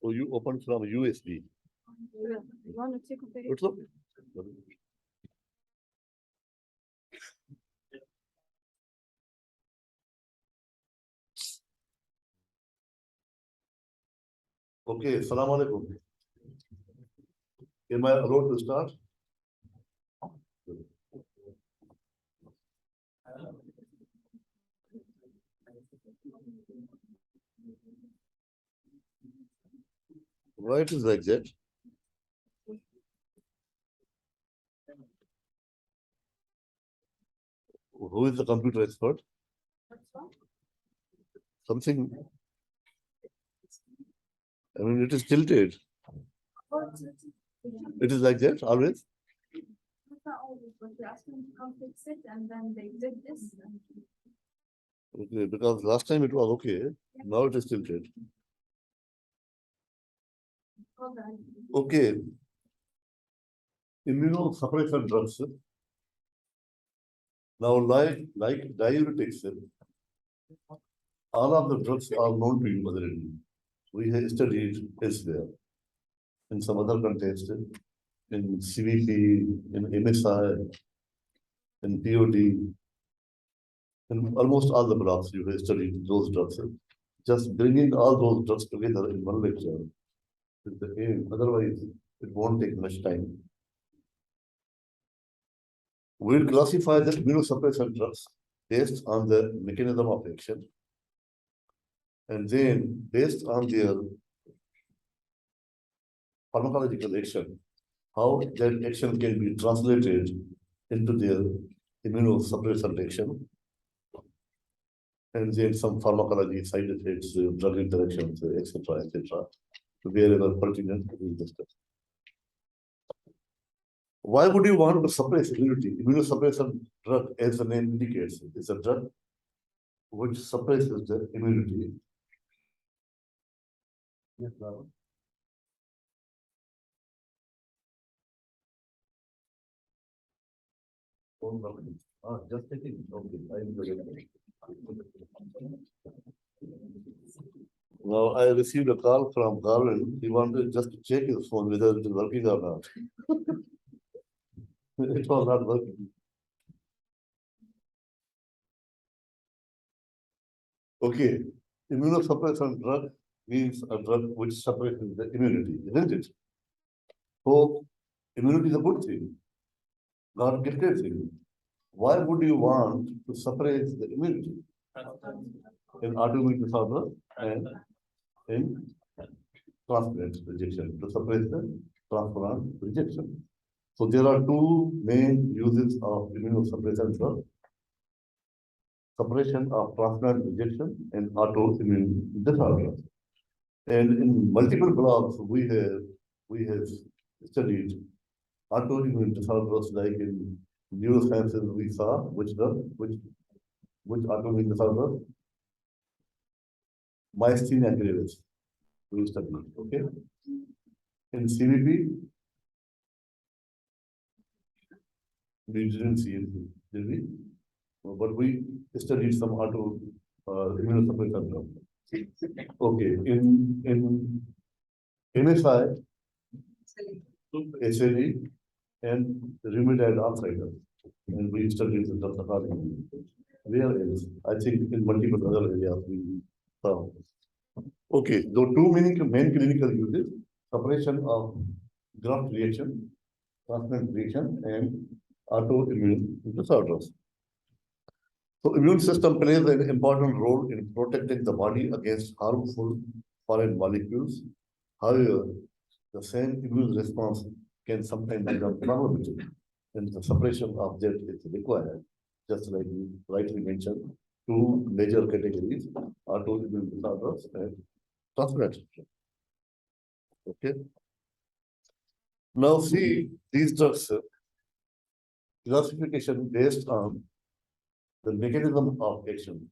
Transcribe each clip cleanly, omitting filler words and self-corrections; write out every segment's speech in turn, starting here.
So you open from USB. What's up? Okay, salam alaikum. Am I allowed to start? Why it is like that? Who is the computer expert? Something. I mean, it is tilted. It is like that always. Not always, but we asked them to come fix it, and then they did this. Okay, because last time it was okay. Now it is tilted. Okay. Immunosuppressant drugs. Now, like diuretics, all of the drugs are known to you already. We have studied elsewhere in some other context, in CVP, in MSI, in POD, in almost all the blocks you have studied those drugs. Just bringing all those drugs together in one lecture is the aim. Otherwise, it won't take much time. We'll classify the immunosuppressant drugs based on the mechanism of action. And then, based on their pharmacological action, how that action can be translated into their immunosuppressant action. And then some pharmacology, side effects, drug interactions, etc., etc. Wherever pertinent, we discuss. Why would you want to suppress immunity? Immunosuppressant drug, as the name indicates, is a drug which suppresses the immunity. Yes, Lava. Just taking. Okay, now I received a call from Garland. He wanted just to check his phone whether it is working or not. It was not working. Okay, immunosuppressant drug means a drug which suppresses the immunity, isn't it? So immunity is a good thing, not gifted thing. Why would you want to suppress the immunity in autoimmune disorder and in transplant rejection, to suppress the transplant rejection? So there are two main uses of immunosuppressant drug: suppression of transplant rejection and autoimmune disorders. And in multiple blocks, we have studied autoimmune disorders, like in neurosciences we saw which autoimmune disorder? Myasthenia gravis. We studied, okay? In CVP, we didn't see anything, did we? But we studied some immunosuppressant drugs. Okay, in MSI, SLE, and rheumatoid arthritis, and we studied the drugs accordingly. Where else? I think in multiple other areas we found. Okay, the two main clinical uses: suppression of graft reaction, transplant reaction, and autoimmune disorders. So immune system plays an important role in protecting the body against harmful foreign molecules. However, the same immune response can sometimes become problematic, and the suppression of that is required. Just like you rightly mentioned, two major categories: autoimmune disorders and transplant. Okay. Now see these drugs classification based on the mechanism of action.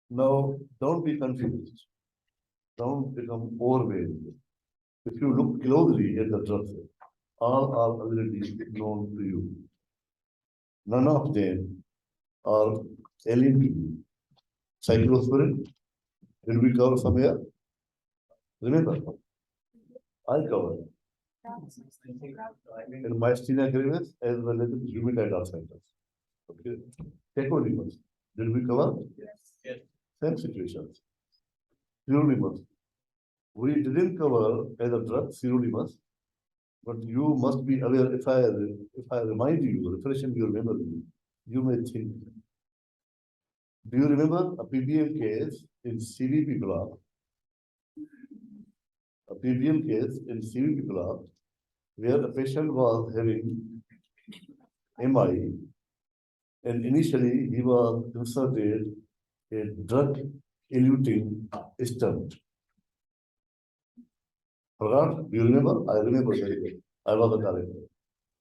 Now, don't be confused. Don't become overwhelmed. If you look closely at the drugs, all are already known to you. None of them are alien to you. Cyclosporin, did we cover somewhere? Remember, I covered. And myasthenia gravis as well as rheumatoid arthritis. Okay. Tacrolimus, did we cover? Yes. Same situations. Sirolimus, we didn't cover as a drug sirolimus, but you must be aware if I remind you, refreshing your memory, you may think. Do you remember a PBM case in CVP block? A PBM case in CVP block where the patient was having MI and initially he was inserted a drug-eluting stent. Forgot? Do you remember? I remember very well. I was a director.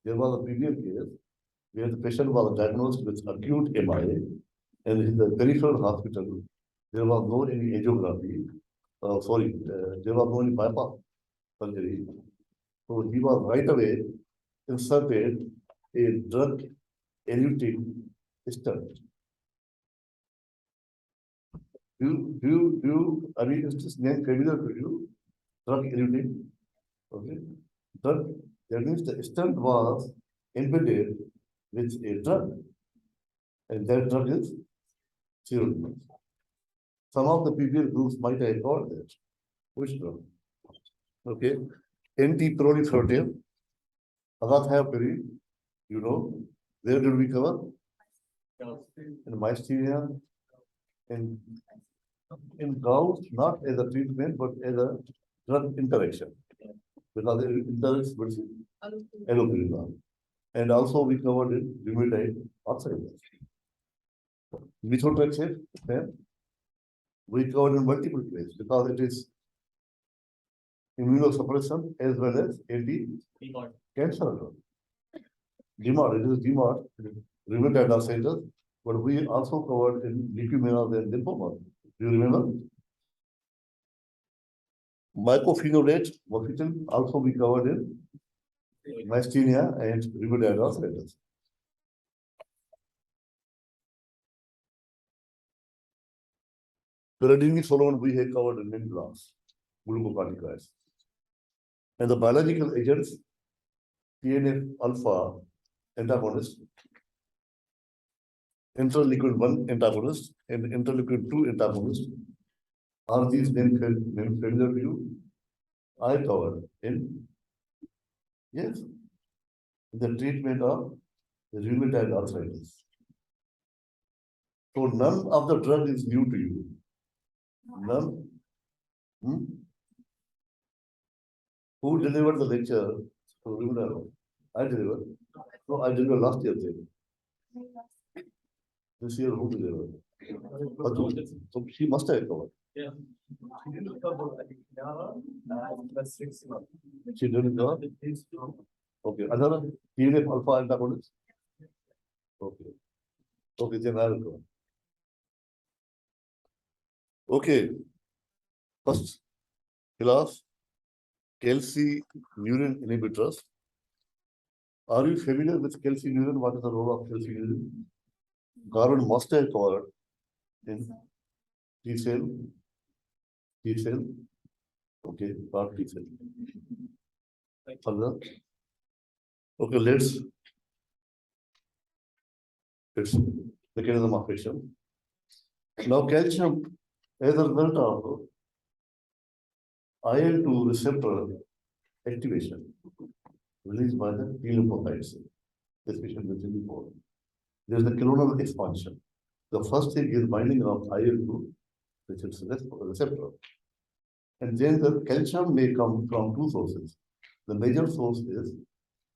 There was a PBM case where the patient was diagnosed with acute MI and in the peripheral hospital, there was no any angiography. There was no any bypass surgery. So he was right away inserted a drug-eluting stent. I mean, is this name familiar to you? Drug-eluting. Okay. Drug, that means the stent was embedded with a drug, and that drug is sirolimus. Some of the PBL groups might have called that. Which drug? Okay. Anti-proliferative, azathioprine, you know, where did we cover? In myasthenia, in gout, not as a treatment, but as a drug interaction. Because it interacts with allopurinol. And also we covered in rheumatoid arthritis. Methotrexate, we covered in multiple places because it is immunosuppressant as well as anti-cancer drug. DMARD, it is DMARD, rheumatoid arthritis, but we also covered in leukemia and lymphoma. Do you remember? Mycophenolate, mofetil, also we covered in myasthenia and rheumatoid arthritis. Prednisolone we have covered in many blocks, glucocorticoids. And the biological agents, TNF alpha antagonist, interleukin 1 antagonist, and interleukin 2 antagonist. Are these names familiar to you? I covered in, yes, the treatment of rheumatoid arthritis. So none of the drug is new to you. None. Who delivered the lecture to rheumatoid? I delivered. No, I delivered last year. This year, who delivered? So she must have covered. Yeah. She didn't cover that's 6 months. She didn't cover? Okay. Another TNF alpha antagonist? Okay. Okay, then I will go. Okay. First class, calcineurin inhibitors. Are you familiar with calcineurin? What is the role of calcineurin? Garvin must have covered in T cell. Okay, part T cell. Further. Okay, let's mechanism of action. Now, calcium, as a result of IL-2 receptor activation released by the T lymphocytes, especially within the bone. There is a clonal expansion. The first thing is binding of IL-2, which is receptor. And then the calcium may come from two sources. The major source is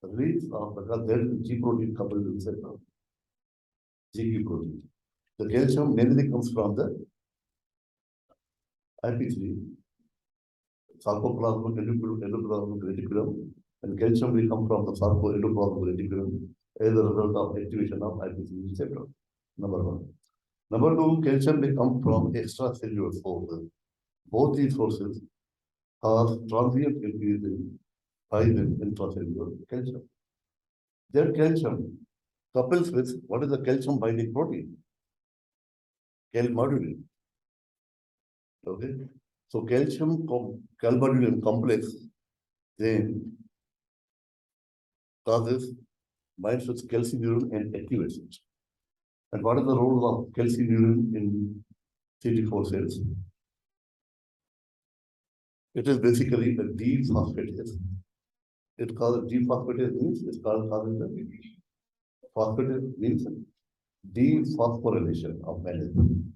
the release of the G protein coupled receptor, GQ protein. The calcium mainly comes from the IP3, sarcoplasmic endoplasmic reticulum, and calcium will come from the sarcoendoplasmic reticulum as a result of activation of IP3 receptor. Number one. Number two, calcium may come from extracellular sources. Both these sources cause transient increase in rise in intracellular calcium. Then calcium couples with what is the calcium binding protein? Calmodulin. Okay, so calcium complex then causes binds with calcineurin and activates it. And what is the role of calcineurin in CD4 cells? It is basically a dephosphatase. It causes dephosphatase means it's causing the phosphatase means dephosphorylation of magnesium.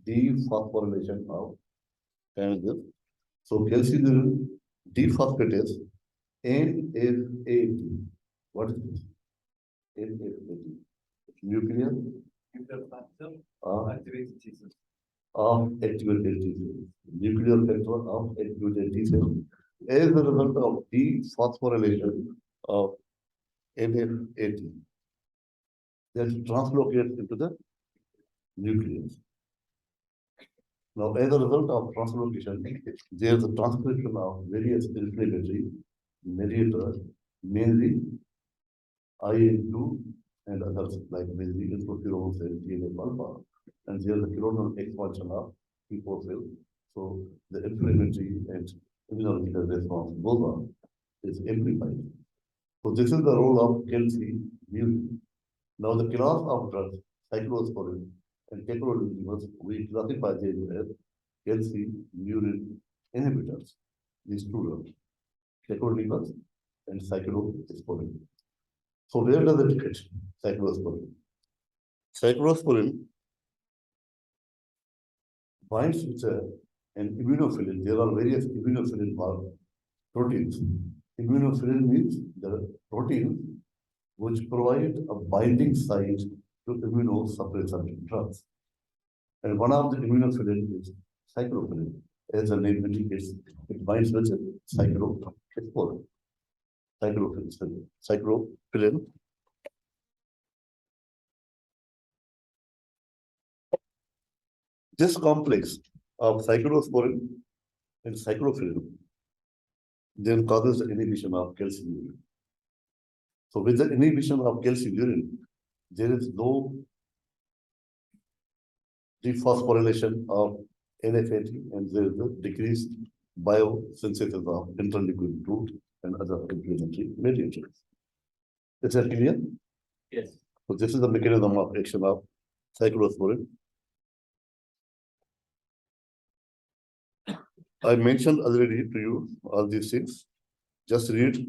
Dephosphorylation of magnesium. So calcineurin dephosphatase NFAT. What is this? NFAT. Nuclear Nuclear factor of activated T cells. activated T cells. Nuclear factor of activated T cells as a result of dephosphorylation of NFAT that translocates into the nucleus. Now, as a result of translocation, there is a transcription of various inflammatory mediators, mainly IL-2 and others like mainly interferons and TNF-alpha. And there is a clonal expansion of T4 cells. So the inflammatory and immunological response goes on, is amplified. So this is the role of calcineurin. Now the class of drugs, cyclosporin and tacrolimus, we classify them as calcineurin inhibitors. These two drugs, tacrolimus and cyclosporin. So where does it fit? Cyclosporin. Cyclosporin binds with an immunophilin. There are various immunophilin proteins. Immunophilin means the protein which provide a binding site to immunosuppressant drugs. And one of the immunophilin is cyclophilin. As the name indicates, it binds with cyclosporin. Cyclophilin. This complex of cyclosporin and cyclophilin then causes the inhibition of calcineurin. So with the inhibition of calcineurin, there is no dephosphorylation of NFAT and there is a decreased biosynthesis of interleukin 2 and other inflammatory mediators. Is that clear? Yes. So this is the mechanism of action of cyclosporin. I mentioned already to you all these things. Just read.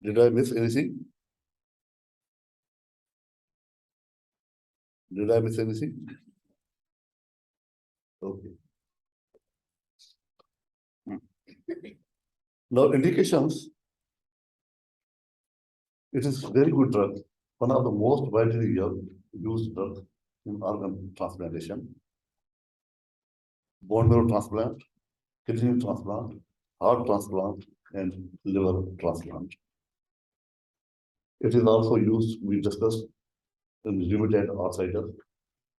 Did I miss anything? Did I miss anything? Okay. Now indications. It is very good drug. One of the most widely used drugs in organ transplantation, bone marrow transplant, kidney transplant, heart transplant, and liver transplant. It is also used, we discussed, in rheumatoid arthritis.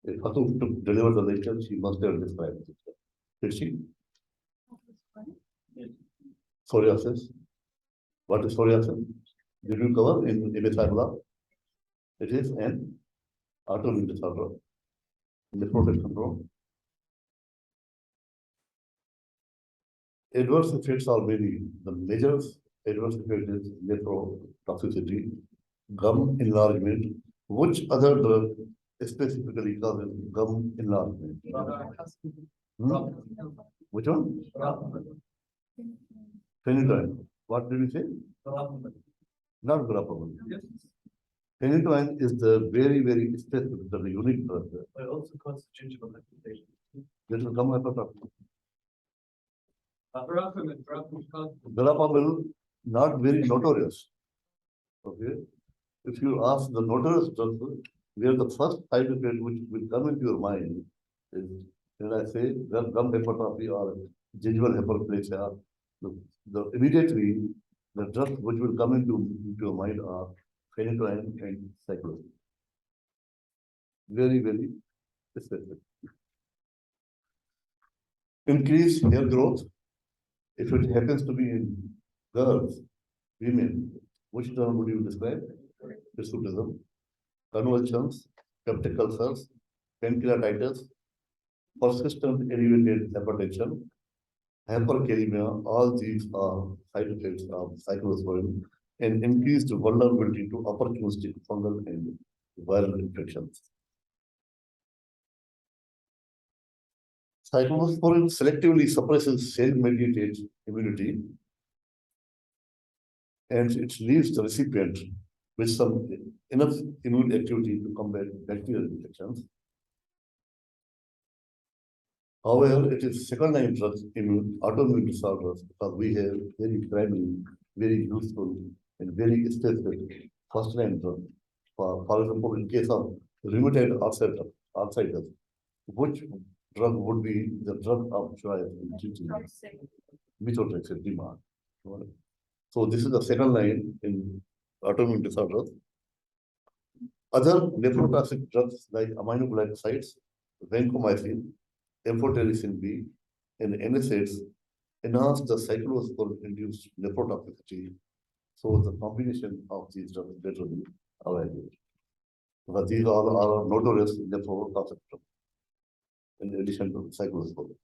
If Hatu to deliver the lecture, she must have described it. Did she? Psoriasis. What is psoriasis? Did you cover in Ibisabla? It is an autoimmune disorder. Nephrotic syndrome. Adverse effects are many. The major adverse effect is nephrotoxicity, gum enlargement. Which other drug specifically causes gum enlargement? Hmm? Which one? Phenytoin. What did you say? Not grapple. Yes. Phenytoin is the very, very specific, the unique drug. It also causes gingival inflammation. That will come after. Verapamil Not very notorious. Okay. If you ask the notorious drugs, where the first side effect which will come into your mind is, when I say gum hypertrophy or gingival hyperplasia, immediately the drugs which will come into your mind are phenytoin and cyclosporin. Very, very specific. Increased hair growth. If it happens to be in girls, women, which term would you describe? Hirsutism. Convulsions, peptic ulcers, pancreatitis, persistent elevated hypertension, hyperkalemia, all these are side effects of cyclosporin and increased vulnerability to opportunistic fungal and viral infections. Cyclosporin selectively suppresses cell-mediated immunity and it leaves the recipient with some enough immune activity to combat bacterial infections. However, it is second-line drugs in autoimmune disorders because we have very primary, very useful, and very specific first-line drug. For example, in case of rheumatoid arthritis, which drug would be the drug of choice in treating methotrexate demand? So this is the second line in autoimmune disorders. Other nephrotoxic drugs like aminoglycosides, vancomycin, amphotericin B, and NSAIDs enhance the cyclosporin-induced nephrotoxicity. So the combination of these drugs better be avoided. But these all are notorious nephrotoxic drugs in addition to cyclosporin.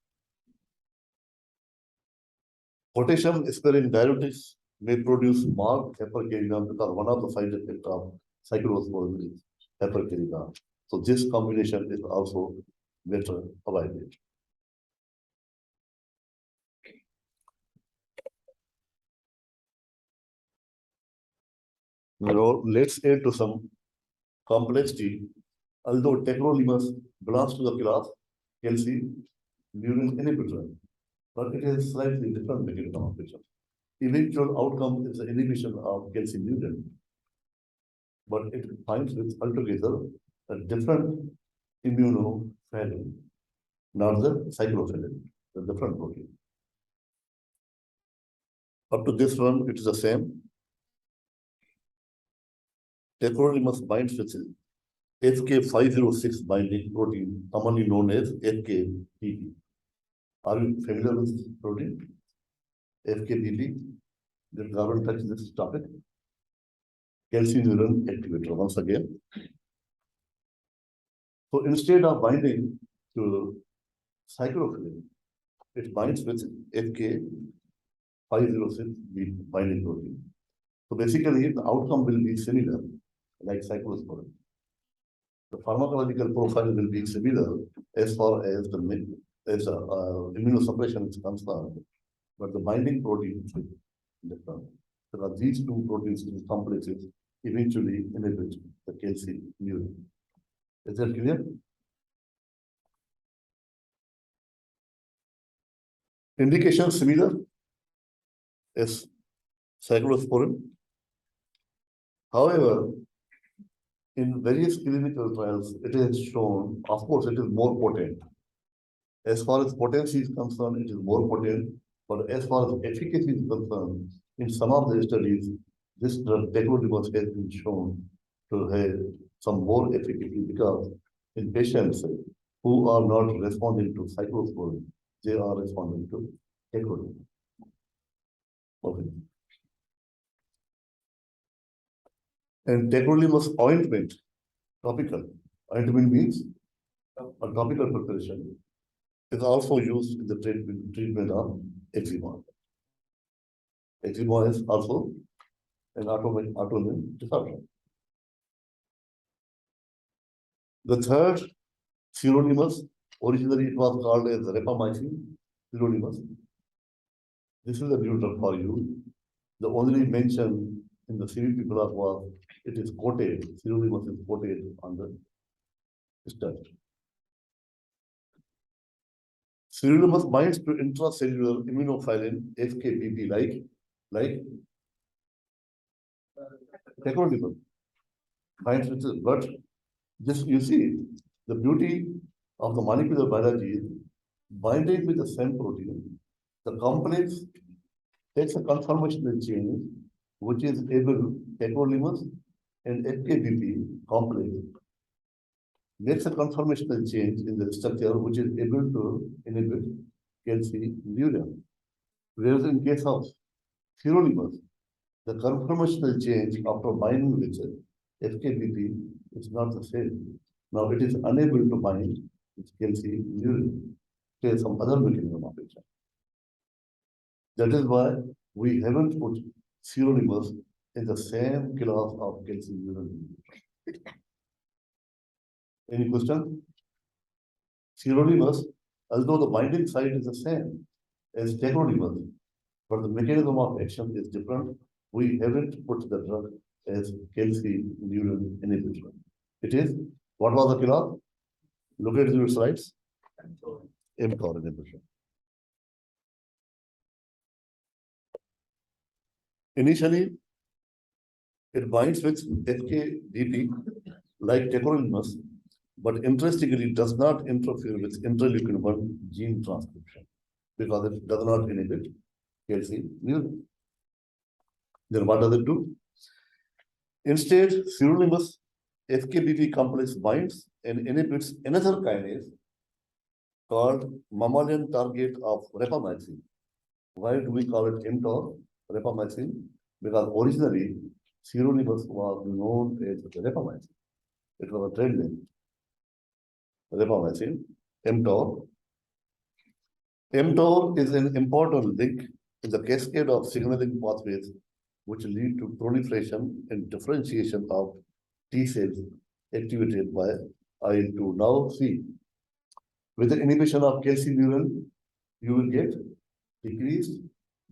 Potassium-sparing diuretics may produce marked hyperkalemia because one of the side effects of cyclosporin is hyperkalemia. So this combination is also better avoided. Now let's add to some complexity. Although tacrolimus belongs to the class calcineurin inhibitor, but it has slightly different mechanism of action. Eventual outcome is the inhibition of calcineurin, but it binds with altogether a different immunofilin, not the cyclophilin, the different protein. Up to this one, it is the same. Tacrolimus binds with FK506 binding protein, commonly known as FKBP. Are you familiar with this protein? FKBP. Did Gaurav touch this topic? Calcineurin activator once again. So instead of binding to cyclophilin, it binds with FK506 binding protein. So basically, the outcome will be similar, like cyclosporin. The pharmacological profile will be similar as far as the immunosuppression is concerned, but the binding protein is different. Because these two proteins in complexes eventually inhibit the calcineurin. Is that clear? Indication similar as cyclosporin. However, in various clinical trials, it is shown, of course, it is more potent. As far as potency is concerned, it is more potent, but as far as efficacy is concerned, in some of the studies, this drug tacrolimus has been shown to have some more efficacy because in patients who are not responding to cyclosporin, they are responding to tacrolimus. Okay. And tacrolimus ointment, topical. Ointment means a topical preparation is also used in the treatment of eczema. Eczema is also an autoimmune disorder. The third, sirolimus, originally it was called as rapamycin, sirolimus. This is a new drug for you. The only mention in the CVP class was it is coated, sirolimus is coated on the starch. Sirolimus binds to intracellular immunofilin FKBP like tacrolimus binds with it, but just you see the beauty of the molecular biology is binding with the same protein. The complex takes a conformational change, which is able tacrolimus and FKBP complex makes a conformational change in the structure, which is able to inhibit calcineurin. Whereas in case of sirolimus, the conformational change after binding with FKBP is not the same. Now it is unable to bind with calcium in urine. There is some other mechanism of action. That is why we haven't put sirolimus in the same class of calcium urine. Any question? Sirolimus, although the binding site is the same as tacrolimus, but the mechanism of action is different. We haven't put the drug as calcium urine inhibitor. It is, what was the class? Look at your slides. mTOR inhibition. Initially, it binds with FKBP like tacrolimus, but interestingly does not interfere with interleukin-1 gene transcription because it does not inhibit calcium urine. Then what does it do? Instead, sirolimus FKBP complex binds and inhibits another kinase called mammalian target of rapamycin. Why do we call it mTOR, rapamycin? Because originally, sirolimus was known as rapamycin. It was a trade name. Rapamycin, mTOR. mTOR is an important link in the cascade of signaling pathways which lead to proliferation and differentiation of T cells activated by IL-2. Now see, with the inhibition of calcium urine, you will get decreased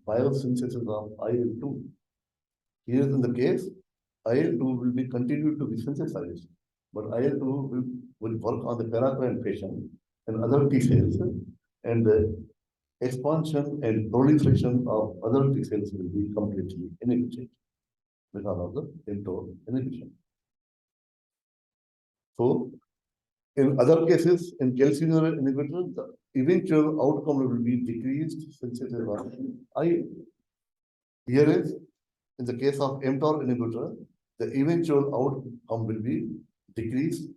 biosynthesis of IL-2. Here in the case, IL-2 will be continued to be synthesized, but IL-2 will work on the paracrine patient and other T cells, and the expansion and proliferation of other T cells will be completely inhibited because of the mTOR inhibition. So, in other cases, in calcium inhibitor, the eventual outcome will be decreased synthesis of IL. Here is, in the case of mTOR inhibitor, the eventual outcome will be decreased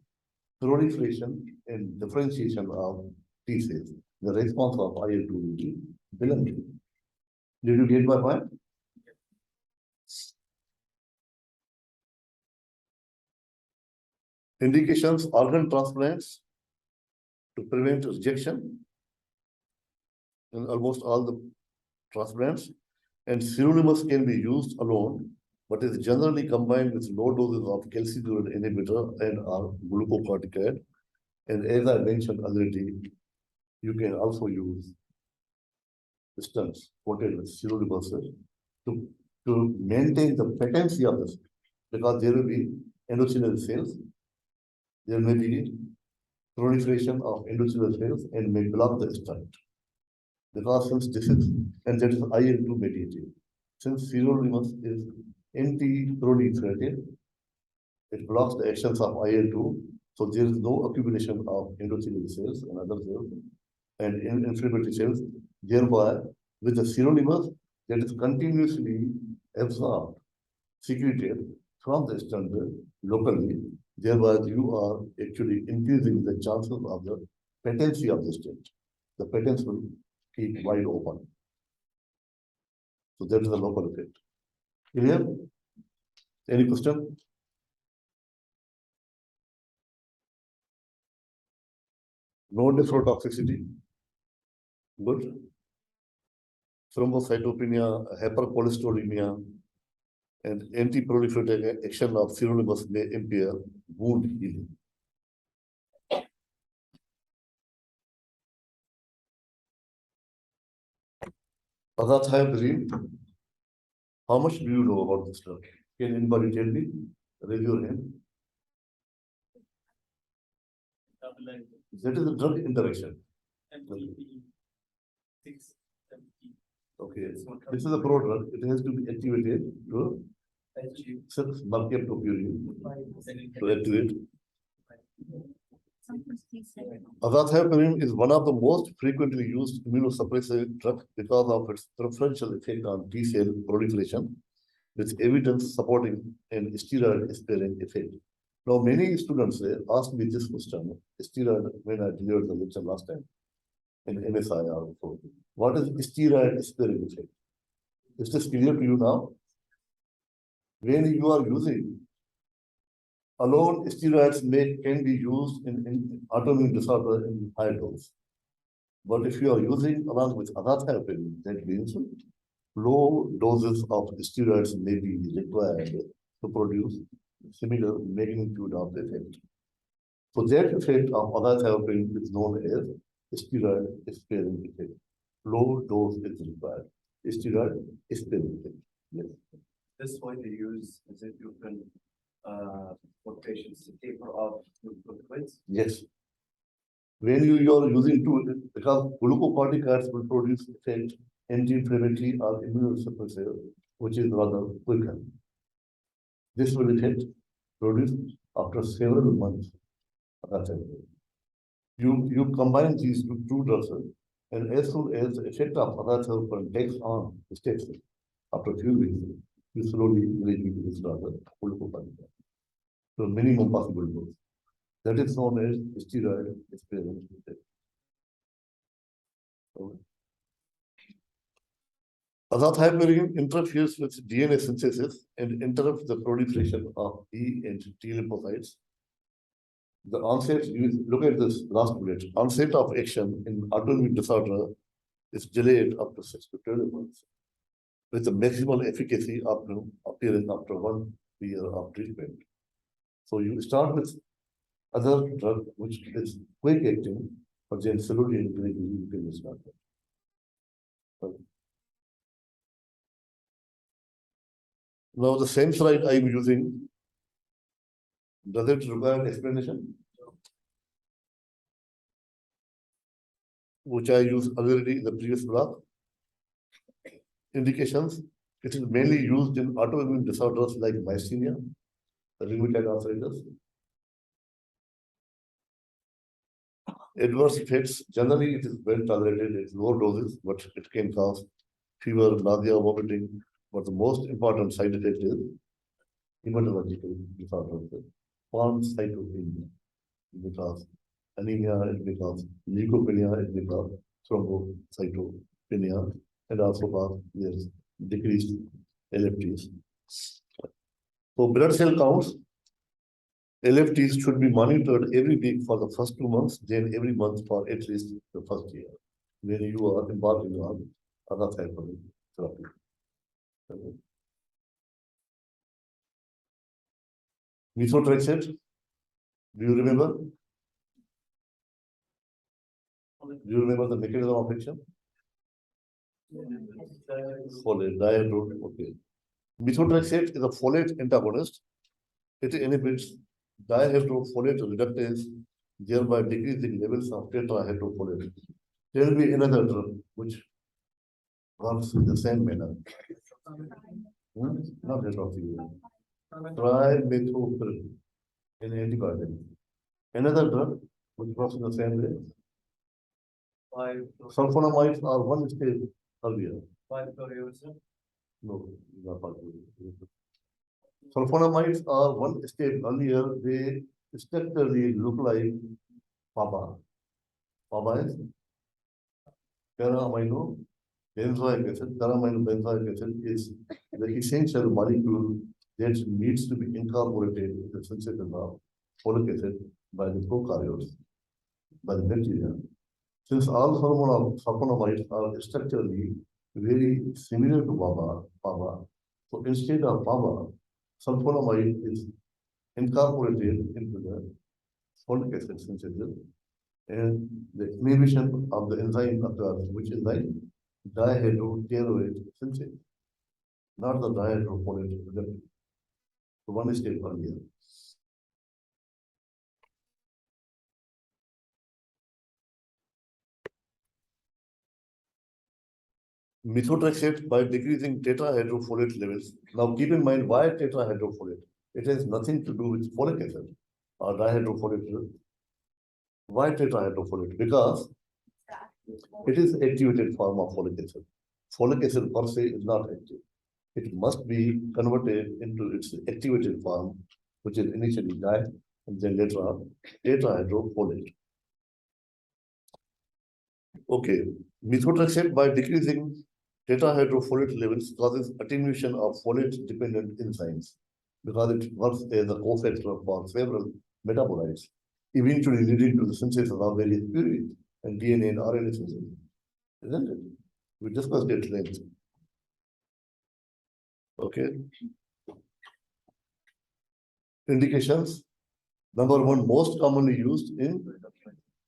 proliferation and differentiation of T cells. The response of IL-2 will be below. Did you get my point? Indications, organ transplants to prevent rejection in almost all the transplants, and sirolimus can be used alone, but is generally combined with low doses of calcium inhibitor and or glucocorticoid. And as I mentioned already, you can also use stents coated with sirolimus to maintain the patency of the cell, because there will be endothelial cells. There may be proliferation of endothelial cells and may block the stent. Because since this is, and that is IL-2 mediated, since sirolimus is anti-proliferative, it blocks the actions of IL-2, so there is no accumulation of endothelial cells and other cells and inflammatory cells. Thereby, with the sirolimus, that is continuously absorbed, secreted from the stent locally, thereby you are actually increasing the chances of the patency of the stent. The patents will keep wide open. So that is the local effect. Clear? Any question? No nephrotoxicity. Good. Thrombocytopenia, hypercholesterolemia, and anti-proliferative action of sirolimus may impair wound healing. Azathioprine. How much do you know about this drug? Can anybody tell me? Raise your hand. That is the drug interaction. Okay, this is a prodrug. It has to be activated to to activate. Azathioprine is one of the most frequently used immunosuppressive drugs because of its preferential effect on T cell proliferation, with evidence supporting an steroid-sparing effect. Now, many students asked me this question, steroid, when I delivered the lecture last time in MSI also. What is steroid-sparing effect? Is this clear to you now? When you are using Alone, steroids can be used in autoimmune disorder in high dose. But if you are using along with azathioprine, that means low doses of steroids may be required to produce similar magnitude of effect. So that effect of azathioprine is known as steroid sparing effect. Low dose is required. Steroid sparing effect. Yes. This way they use as if you can for patients to taper off with liquids. Yes. When you are using two, because glucocorticoids will produce effect anti-inflammatory or immunosuppressive, which is rather quicker. This will effect produced after several months. That's it. You combine these two drugs, and as soon as the effect of azathioprine takes on the steps, after a few weeks, you slowly gradually this drug, glucocorticoid. So minimum possible dose. That is known as steroid sparing effect. Azathioprine interferes with DNA synthesis and interrupts the proliferation of B and T lymphocytes. The onset, look at this last bullet, onset of action in autoimmune disorder is delayed up to 6 to 12 months, with the maximal efficacy appearing after 1 year of treatment. So you start with other drug which is quick acting, but then slowly and gradually you can start that. Now the same slide I am using, does it require explanation? Which I used already in the previous block. Indications, it is mainly used in autoimmune disorders like myasthenia, rheumatoid arthritis. Adverse effects, generally it is well tolerated at low doses, but it can cause fever, nausea, vomiting. But the most important side effect is hematological disorders, pancytopenia. It may cause anemia, it may cause leukopenia, it may cause thrombocytopenia, and also cause yes, decreased LFTs. So blood cell counts, LFTs should be monitored every week for the first 2 months, then every month for at least the first year, when you are embarking on azathioprine therapy. Methotrexate, do you remember? Do you remember the mechanism of action? Folate, dihydro, okay. Methotrexate is a folate antagonist. It inhibits dihydrofolate reductase, thereby decreasing levels of tetrahydrofolate. There will be another drug which works in the same manner. Not hydroxyurea. Trimethoprim, an antibiotic. Another drug which works in the same way. Sulfonamides are one stage earlier. No, not sulfonamides are one step earlier. They structurally look like PABA. PABA is para-amino benzoic acid. Para-amino benzoic acid is the essential molecule that needs to be incorporated in the synthesis of folic acid by the prokaryotes, by the bacteria. Since all sulfonamides are structurally very similar to PABA, so instead of PABA, sulfonamide is incorporated into the folic acid synthesis, and the inhibition of the enzyme occurs, which is like dihydroteroate synthesis, not the dihydrofolate reductase. So one step earlier. Methotrexate by decreasing tetrahydrofolate levels. Now keep in mind why tetrahydrofolate. It has nothing to do with folic acid or dihydrofolate. Why tetrahydrofolate? Because it is activated form of folic acid. Folic acid per se is not active. It must be converted into its activated form, which is initially di and then later on tetrahydrofolate. Okay, methotrexate by decreasing tetrahydrofolate levels causes attenuation of folate-dependent enzymes. because it works as a cofactor for several metabolites, eventually leading to the synthesis of various purines and DNA and RNA synthesis. Isn't it? We discussed it at length. Okay. Indications. Number one, most commonly used in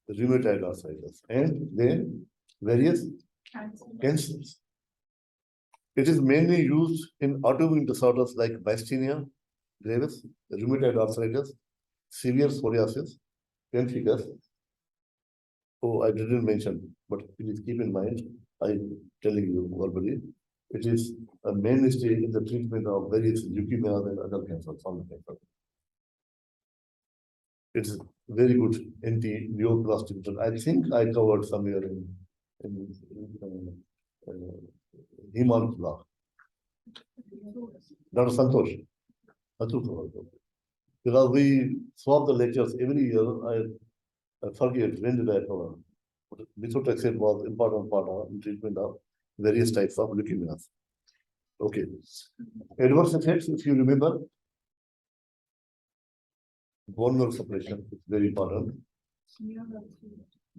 rheumatoid arthritis and then various cancers. It is mainly used in autoimmune disorders like myasthenia gravis, rheumatoid arthritis, severe psoriasis, pemphigus. Oh, I didn't mention, but please keep in mind, I'm telling you verbally, it is a mainstay in the treatment of various leukemias and other cancers, solid cancer. It's very good anti-neoplastic drug. I think I covered somewhere in Heman's block. Dr. Santosh. Because we swap the lectures every year, I forget when did I cover. Methotrexate was important part of treatment of various types of leukemias. Okay. Adverse effects, if you remember, bone marrow suppression is very important.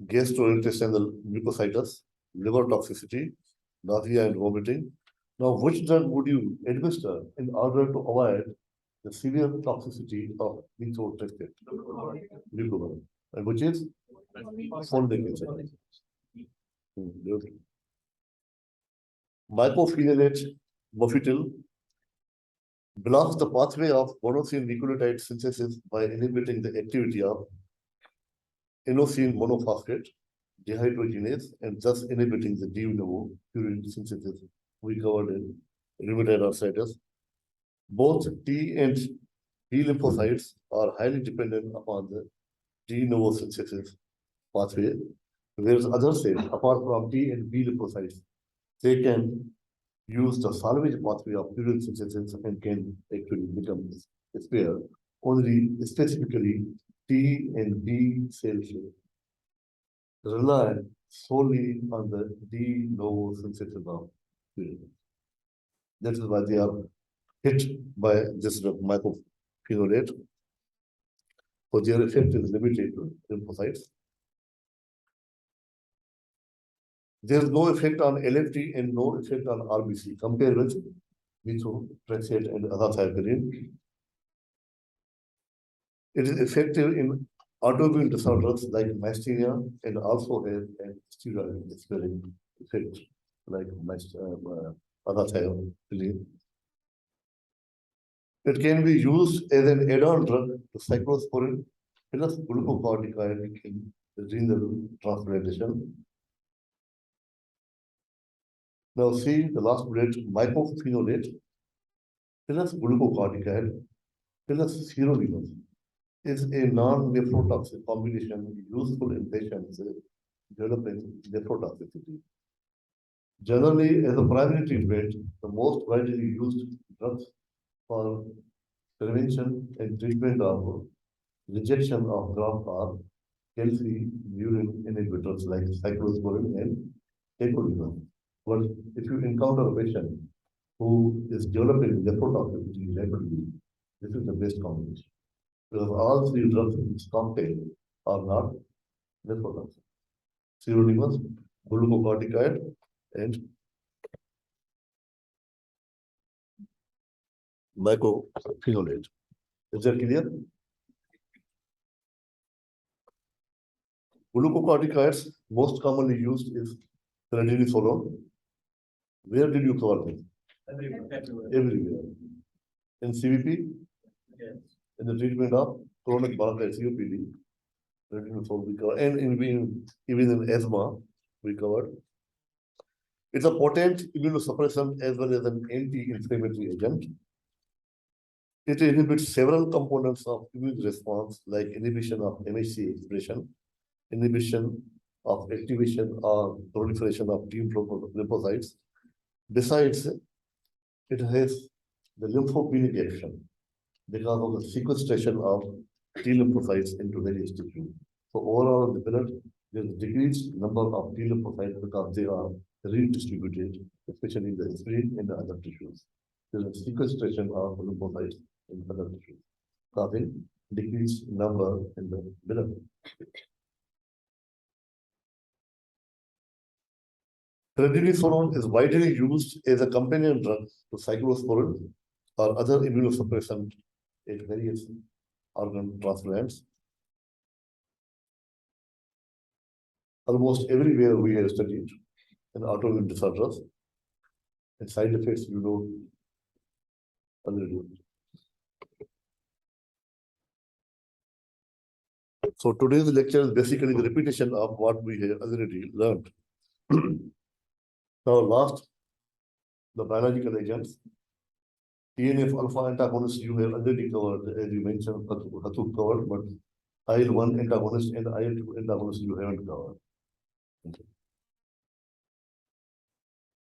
Gastrointestinal mucositis, liver toxicity, nausea and vomiting. Now, which drug would you administer in order to avoid the severe toxicity of methotrexate? Glucosamine. And which is folic acid. Good. Mycophenolate mofetil blocks the pathway of monosine nucleotide synthesis by inhibiting the activity of inosine monophosphate dehydrogenase and thus inhibiting the de novo purine synthesis we covered in rheumatoid arthritis. Both T and B lymphocytes are highly dependent upon the de novo synthesis pathway, whereas other cells, apart from T and B lymphocytes, they can use the salvage pathway of purine synthesis and can actually become spare. Only specifically T and B cells rely solely on the de novo synthesis of purine. That is why they are hit by this drug, mycophenolate. So their effect is limited to lymphocytes. There is no effect on LFT and no effect on RBC compared with methotrexate and azathioprine. It is effective in autoimmune disorders like myasthenia and also has a steroid-sparing effect like azathioprine. It can be used as an add-on drug to cyclosporin plus glucocorticoid in renal transplantation. Now see the last bullet, mycophenolate plus glucocorticoid plus sirolimus is a non-nephrotoxic combination useful in patients developing nephrotoxicity. Generally, as a primary treatment, the most widely used drugs for prevention and treatment of rejection of graft are calcium inhibitors like cyclosporin and tacrolimus. But if you encounter a patient who is developing nephrotoxicity rapidly, this is the best combination. Because all three drugs in this cocktail are not nephrotoxic. Sirolimus, glucocorticoid, and mycophenolate. Is that clear? Glucocorticoids most commonly used is prednisolone. Where did you cover them? Everywhere. In CVP? Yes. In the treatment of chronic bronchitis, COPD, prednisolone we covered, and even in asthma we covered. It's a potent immunosuppressant as well as an anti-inflammatory agent. It inhibits several components of immune response, like inhibition of MHC expression, inhibition of activation or proliferation of T lymphocytes. Besides, it has the lymphopenic action because of the sequestration of T lymphocytes into various tissues. So overall, in the blood, there is decreased number of T lymphocytes because they are redistributed, especially in the spleen and the other tissues. There is sequestration of lymphocytes in other tissues, causing decreased number in the blood. Prednisolone is widely used as a companion drug to cyclosporin or other immunosuppressant at various organ transplants. Almost everywhere we have studied in autoimmune disorders and side effects you know already. So today's lecture is basically the repetition of what we have already learned. Now last, the biological agents. TNF alpha antagonist you have already covered, as you mentioned, Hatuk covered, but IL-1 antagonist and IL-2 antagonist you haven't covered. Okay.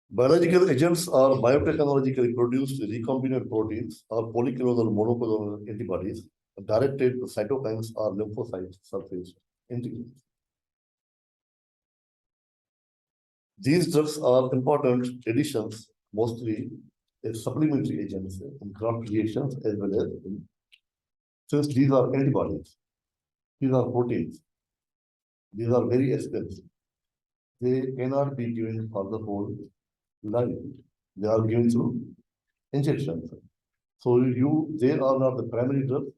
Biological agents are biotechnologically produced recombinant proteins or polyclonal monoclonal antibodies directed to cytokines or lymphocyte surface antigens. These drugs are important additions, mostly as supplementary agents in cross reactions as well as since these are antibodies, these are proteins, these are very expensive. They cannot be given for the whole life. They are given through injections. So they are not the primary drugs,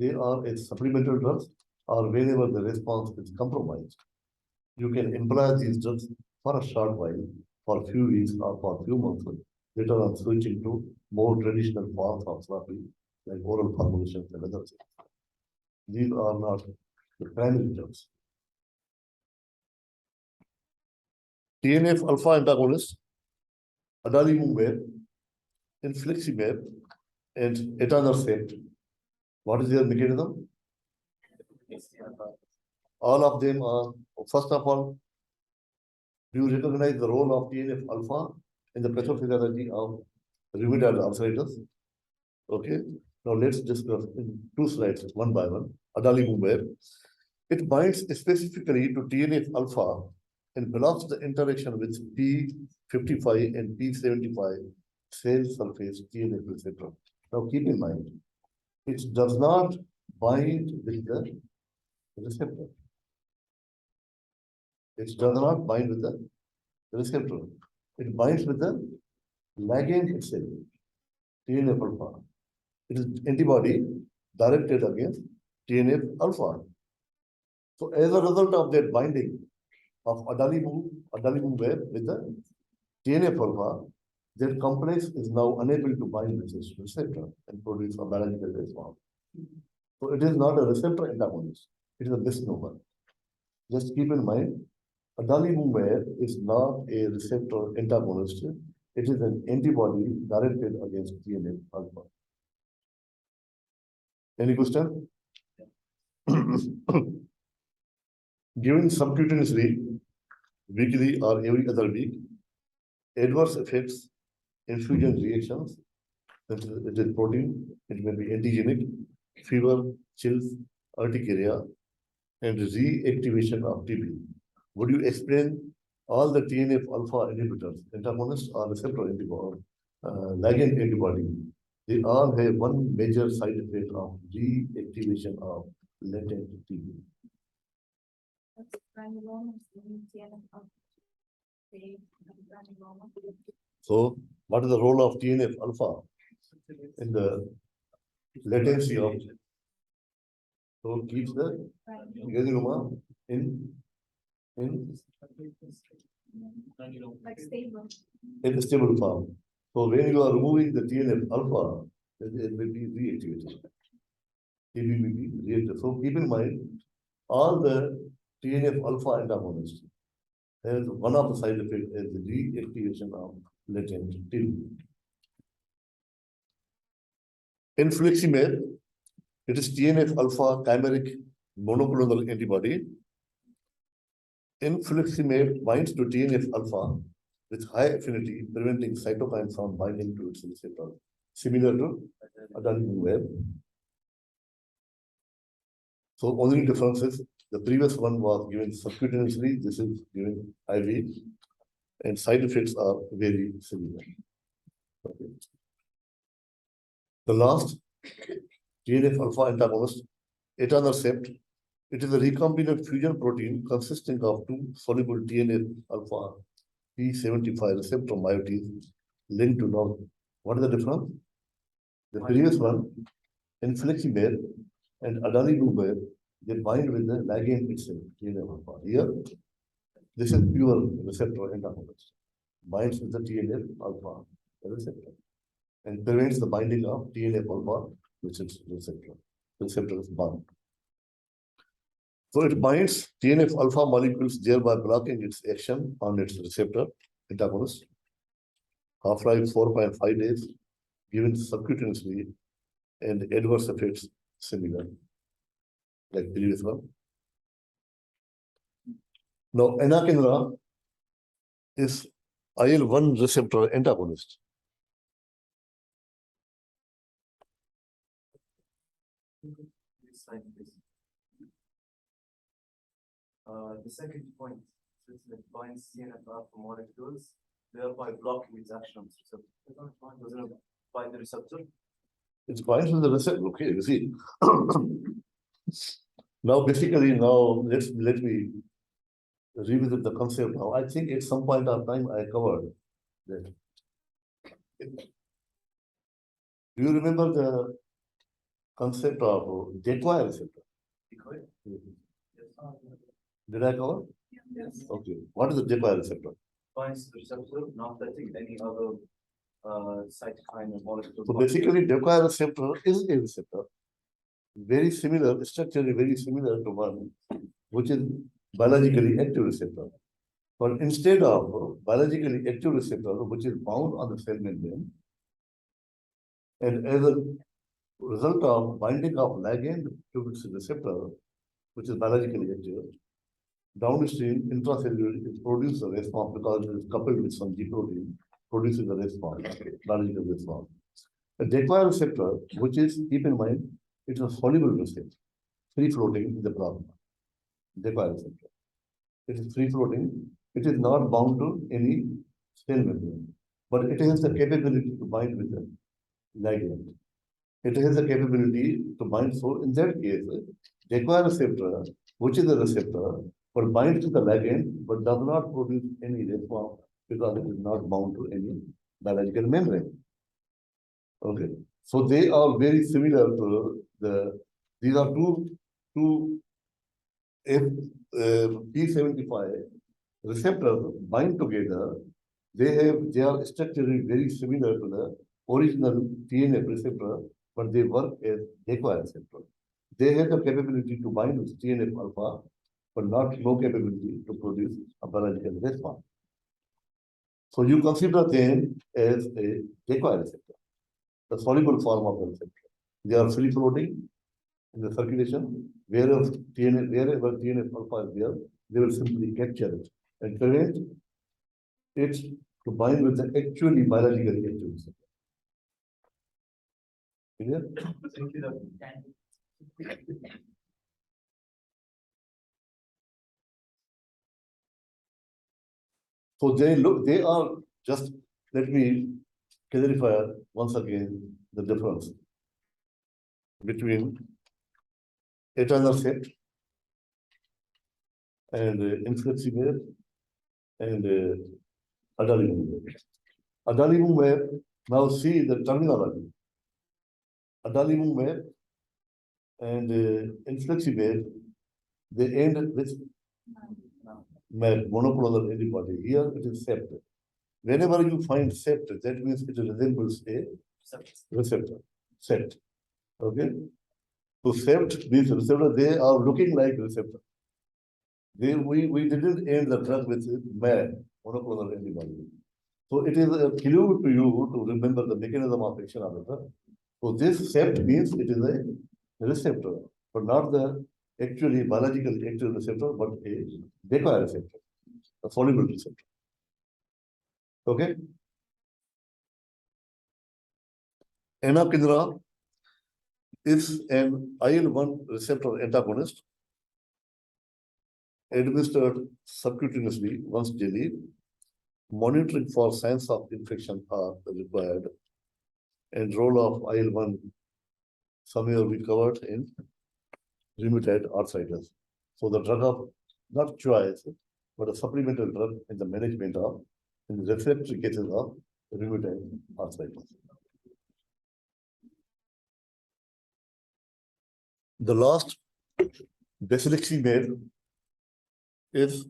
they are a supplemental drugs, or whenever the response is compromised. You can employ these drugs for a short while, for a few weeks or for a few months, later on switching to more traditional forms of therapy, like oral formulations and other things. These are not the primary drugs. TNF alpha antagonist, adalimumab, infliximab, and etanercept. What is their mechanism? All of them are, first of all, do you recognize the role of TNF alpha in the pathophysiology of rheumatoid arthritis? Okay. Now let's discuss in 2 slides, one by one. Adalimumab. It binds specifically to TNF alpha and blocks the interaction with P55 and P75 cell surface TNF receptor. Now keep in mind, it does not bind with the receptor. It does not bind with the receptor. It binds with the ligand itself, TNF alpha. It is antibody directed against TNF alpha. So as a result of that binding of adalimumab with the TNF alpha, that complex is now unable to bind with this receptor and produce a biological response. So it is not a receptor antagonist, it is a misnomer. Just keep in mind, adalimumab is not a receptor antagonist, it is an antibody directed against TNF alpha. Any question? Given subcutaneously, weekly or every other week, adverse effects, infusion reactions, it is protein, it may be antigenic, fever, chills, urticaria, and reactivation of TB. Would you explain all the TNF alpha inhibitors, antagonists or receptor antibody, ligand antibody? They all have one major side effect of reactivation of latent TB. So, what is the role of TNF alpha in the latency of? So, keeps the granuloma in Like stable. a stable form. So, when you are removing the TNF alpha, it will be reactivated. TB will be reactivated. So, keep in mind, all the TNF alpha antagonists has one of the side effects is the reactivation of latent TB. Infliximab, it is TNF alpha chimeric monoclonal antibody. Infliximab binds to TNF alpha with high affinity, preventing cytokines from binding to its receptor, similar to adalimumab. So only difference is the previous one was given subcutaneously, this is given IV, and side effects are very similar. Okay. The last, TNF alpha antagonist, etanercept. It is a recombinant fusion protein consisting of two soluble TNF alpha P75 receptor moieties linked to NOR. What is the difference? The previous one, infliximab and adalimumab, they bind with the ligand itself, TNF alpha. Here, this is pure receptor antagonist. Binds with the TNF alpha receptor and prevents the binding of TNF alpha, which is receptor. The receptor is bound. So it binds TNF alpha molecules, thereby blocking its action on its receptor antagonist. Half-life 4.5 days, given subcutaneously, and adverse effects similar, like previous one. Now, anakinra is IL-1 receptor antagonist. This slide, please. The second point, since it binds TNF alpha molecules, thereby blocking its action on the receptor. Doesn't it bind the receptor? It binds with the receptor. Okay, you see. Now, basically, let me revisit the concept now. I think at some point of time I covered that. Do you remember the concept of decoy receptor? Decoy? Did I cover? Yes. Okay. What is the decoy receptor? Binds the receptor, not letting any other cytokine or molecule. So basically, decoy receptor is a receptor, very similar, structurally very similar to one, which is biologically active receptor. But instead of biologically active receptor, which is bound on the cell membrane, and as a result of binding of ligand to its receptor, which is biologically active, downstream intracellular it produces a response because it is coupled with some G protein, produces a response, biological response. A decoy receptor, which is, keep in mind, it's a soluble receptor, free floating in the plasma. Decoy receptor. It is free floating. It is not bound to any cell membrane, but it has the capability to bind with the ligand. It has the capability to bind. So in that case, decoy receptor, which is a receptor, but binds to the ligand, but does not produce any response because it is not bound to any biological membrane. Okay. So they are very similar to these are two P75 receptors bind together. They are structurally very similar to the original TNF receptor, but they work as decoy receptor. They have the capability to bind with TNF alpha, but no capability to produce a biological response. So you consider them as a decoy receptor, the soluble form of the receptor. They are free floating in the circulation. Wherever TNF alpha is there, they will simply capture it and prevent it to bind with the actually biologically active receptor. Clear? Thank you, Doctor. So they are just, let me clarify once again the difference between etanercept and infliximab and adalimumab. Adalimumab, now see the terminology. Adalimumab and infliximab, they end with monoclonal antibody. Here it is sept. Whenever you find sept, that means it resembles a receptor. Sept. Okay. So sept, these receptors, they are looking like receptor. We didn't end the drug with MAD, monoclonal antibody. So it is a clue to you to remember the mechanism of action of the drug. So this sept means it is a receptor, but not the actually biologically active receptor, but a decoy receptor, a soluble receptor. Okay. Anakinra is an IL-1 receptor antagonist administered subcutaneously once daily. Monitoring for signs of infection are required, and role of IL-1 somewhere we covered in rheumatoid arthritis. So the drug of not choice, but a supplemental drug in the management of in the refractory cases of rheumatoid arthritis. The last basilicity made is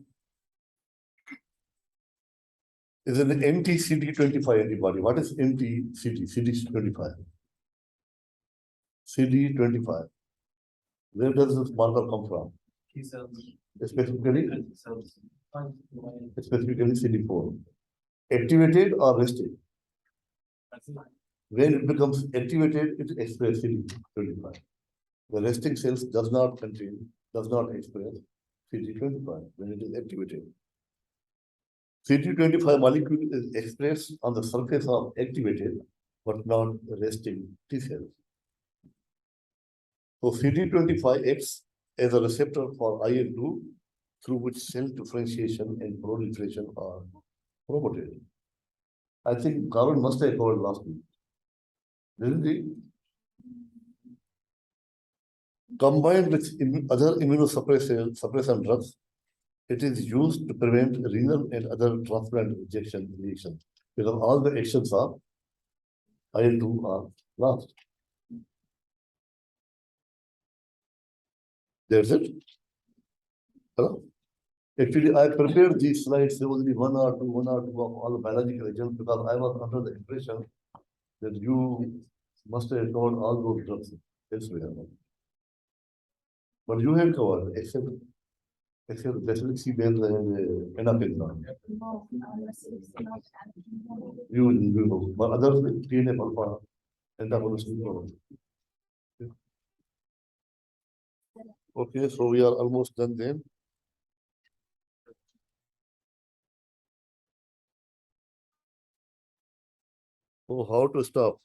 an anti-CD25 antibody. What is anti-CD? CD25. CD25. Where does this marker come from? T cells. Specifically, Anti cells. specifically CD4. Activated or rested? When it becomes activated, it expresses CD25. The resting cells does not express CD25 when it is activated. CD25 molecule is expressed on the surface of activated but not resting T cells. So CD25 acts as a receptor for IL-2 through which cell differentiation and proliferation are promoted. I think Karun must have covered last week. Didn't he? Combined with other immunosuppressant drugs, it is used to prevent renal and other transplant rejection reactions because all the actions of IL-2 are lost. That's it. Hello? Actually, I prepared these slides, only one or two of all the biological agents because I was under the impression that you must have covered all those drugs elsewhere. But you have covered except basic C-based and enaphylline. No, it's not. You know, but others TNF alpha antagonist. Okay, so we are almost done then. So how to stop?